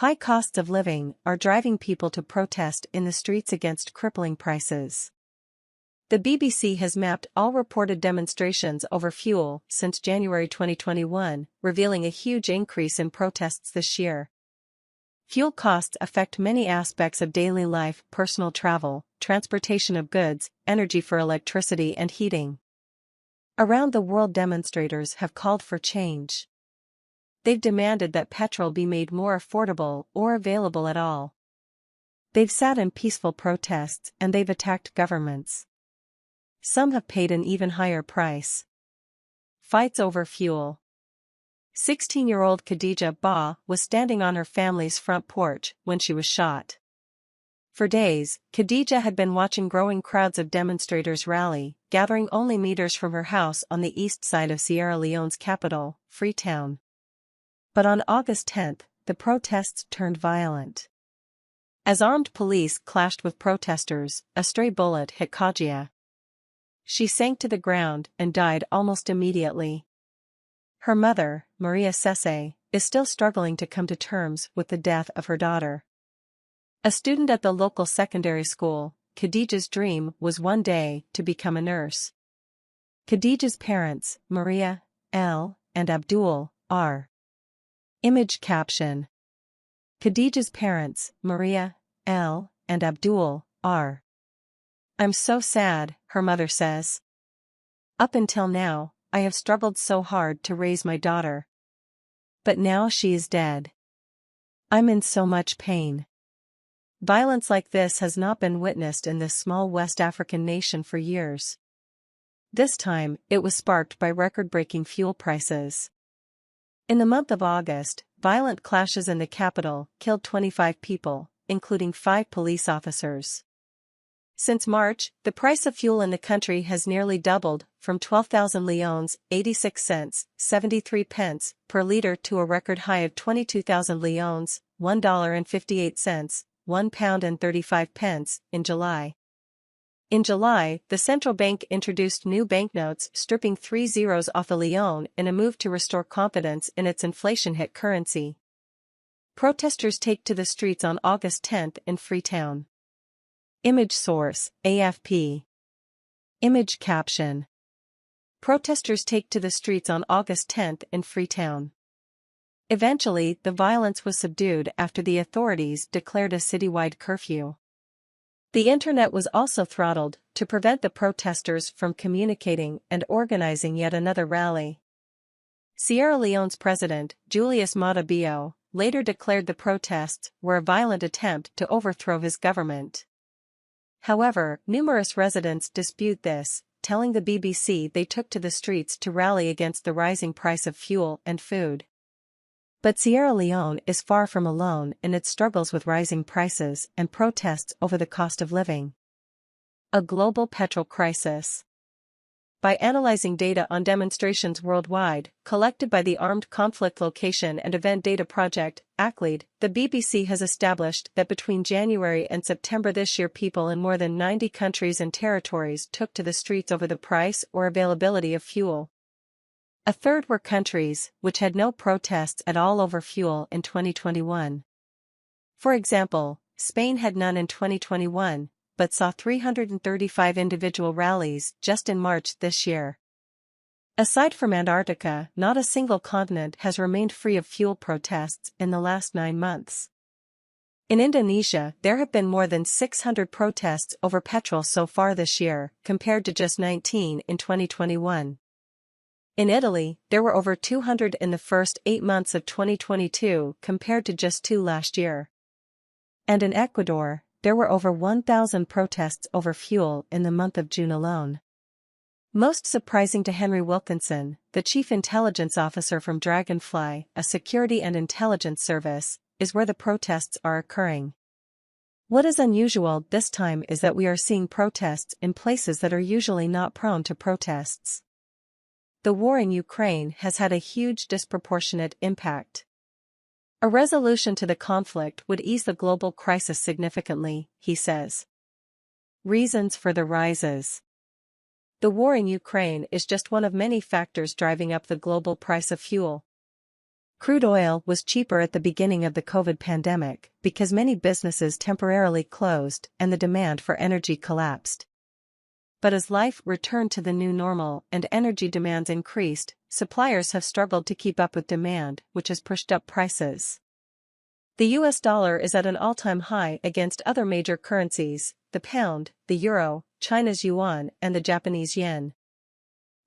High costs of living are driving people to protest in the streets against crippling prices. The BBC has mapped all reported demonstrations over fuel since January 2021, revealing a huge increase in protests this year. Fuel costs affect many aspects of daily life: personal travel, transportation of goods, energy for electricity and heating. Around the world, demonstrators have called for change. They've demanded that petrol be made more affordable or available at all. They've sat in peaceful protests and they've attacked governments. Some have paid an even higher price. Fights over fuel. 16-year-old Khadija Ba was standing on her family's front porch when she was shot. For days, Khadija had been watching growing crowds of demonstrators rally, gathering only meters from her house on the east side of Sierra Leone's capital, Freetown. But on August 10, the protests turned violent. As armed police clashed with protesters, a stray bullet hit Khadija. She sank to the ground and died almost immediately. Her mother, Maria Sese, is still struggling to come to terms with the death of her daughter. A student at the local secondary school, Khadija's dream was one day to become a nurse. Khadija's parents, Maria, L., and Abdul, R. Image caption. Khadija's parents, Maria, L., and Abdul, R. I'm so sad, her mother says. Up until now, I have struggled so hard to raise my daughter. But now she is dead. I'm in so much pain. Violence like this has not been witnessed in this small West African nation for years. This time, it was sparked by record-breaking fuel prices. In the month of August, violent clashes in the capital killed 25 people, including 5 police officers. Since March, the price of fuel in the country has nearly doubled, from 12,000 leones, 86 cents, 73 pence, per liter to a record high of 22,000 leones, $1.58, £1 and 35 pence, in July. In July, the central bank introduced new banknotes stripping 3 zeros off a leone in a move to restore confidence in its inflation-hit currency. Protesters take to the streets on August 10 in Freetown. Image source, AFP. Image caption. Protesters take to the streets on August 10 in Freetown. Eventually, the violence was subdued after the authorities declared a citywide curfew. The internet was also throttled to prevent the protesters from communicating and organizing yet another rally. Sierra Leone's president, Julius Maada Bio, later declared the protests were a violent attempt to overthrow his government. However, numerous residents dispute this, telling the BBC they took to the streets to rally against the rising price of fuel and food. But Sierra Leone is far from alone in its struggles with rising prices and protests over the cost of living. A global petrol crisis. By analyzing data on demonstrations worldwide, collected by the Armed Conflict Location and Event Data Project, ACLED, the BBC has established that between January and September this year, people in more than 90 countries and territories took to the streets over the price or availability of fuel. A third were countries which had no protests at all over fuel in 2021. For example, Spain had none in 2021, but saw 335 individual rallies just in March this year. Aside from Antarctica, not a single continent has remained free of fuel protests in the last 9 months. In Indonesia, there have been more than 600 protests over petrol so far this year, compared to just 19 in 2021. In Italy, there were over 200 in the first 8 months of 2022 compared to just 2 last year. And in Ecuador, there were over 1,000 protests over fuel in the month of June alone. Most surprising to Henry Wilkinson, the chief intelligence officer from Dragonfly, a security and intelligence service, is where the protests are occurring. What is unusual this time is that we are seeing protests in places that are usually not prone to protests. The war in Ukraine has had a huge disproportionate impact. A resolution to the conflict would ease the global crisis significantly, he says. Reasons for the rises. The war in Ukraine is just one of many factors driving up the global price of fuel. Crude oil was cheaper at the beginning of the COVID pandemic because many businesses temporarily closed and the demand for energy collapsed. But as life returned to the new normal and energy demands increased, suppliers have struggled to keep up with demand, which has pushed up prices. The US dollar is at an all-time high against other major currencies, the pound, the euro, China's yuan, and the Japanese yen.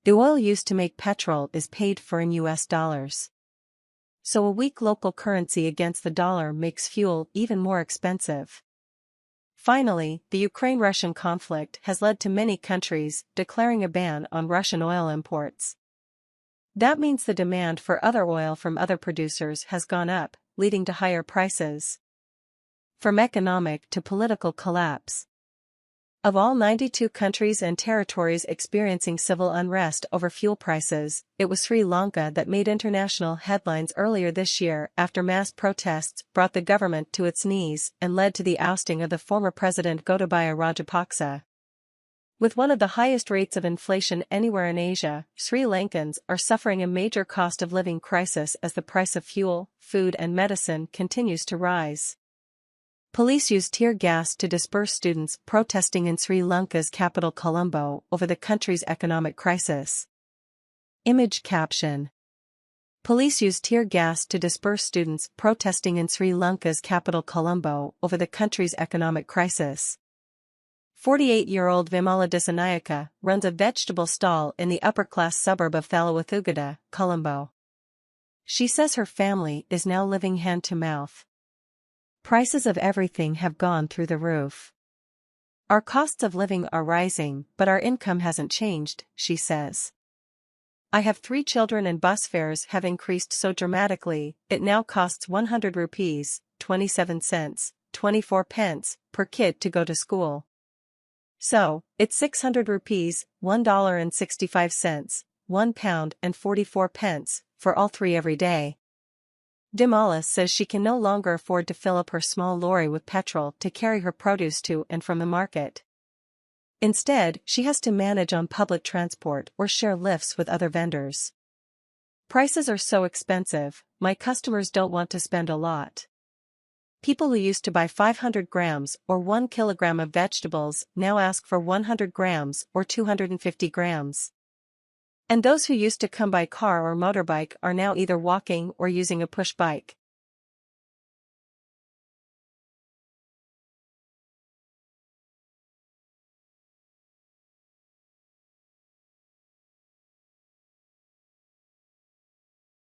The oil used to make petrol is paid for in US dollars. So a weak local currency against the dollar makes fuel even more expensive. Finally, the Ukraine-Russian conflict has led to many countries declaring a ban on Russian oil imports. That means the demand for other oil from other producers has gone up, leading to higher prices. From economic to political collapse. Of all 92 countries and territories experiencing civil unrest over fuel prices, it was Sri Lanka that made international headlines earlier this year after mass protests brought the government to its knees and led to the ousting of the former president Gotabaya Rajapaksa. With one of the highest rates of inflation anywhere in Asia, Sri Lankans are suffering a major cost of living crisis as the price of fuel, food and medicine continues to rise. Police used tear gas to disperse students protesting in Sri Lanka's capital Colombo over the country's economic crisis. Image caption. Police used tear gas to disperse students protesting in Sri Lanka's capital Colombo over the country's economic crisis. 48-year-old Vimala Disanayaka runs a vegetable stall in the upper-class suburb of Thalawathugada, Colombo. She says her family is now living hand-to-mouth. Prices of everything have gone through the roof. Our costs of living are rising, but our income hasn't changed, she says. I have 3 children and bus fares have increased so dramatically, it now costs 100 rupees, 27 cents, 24 pence, per kid to go to school. So, it's 600 rupees, $1.65, £1 and 44 pence, for all 3 every day. Dimala says she can no longer afford to fill up her small lorry with petrol to carry her produce to and from the market. Instead, she has to manage on public transport or share lifts with other vendors. Prices are so expensive, my customers don't want to spend a lot. People who used to buy 500 grams or 1 kilogram of vegetables now ask for 100 grams or 250 grams. And those who used to come by car or motorbike are now either walking or using a push bike.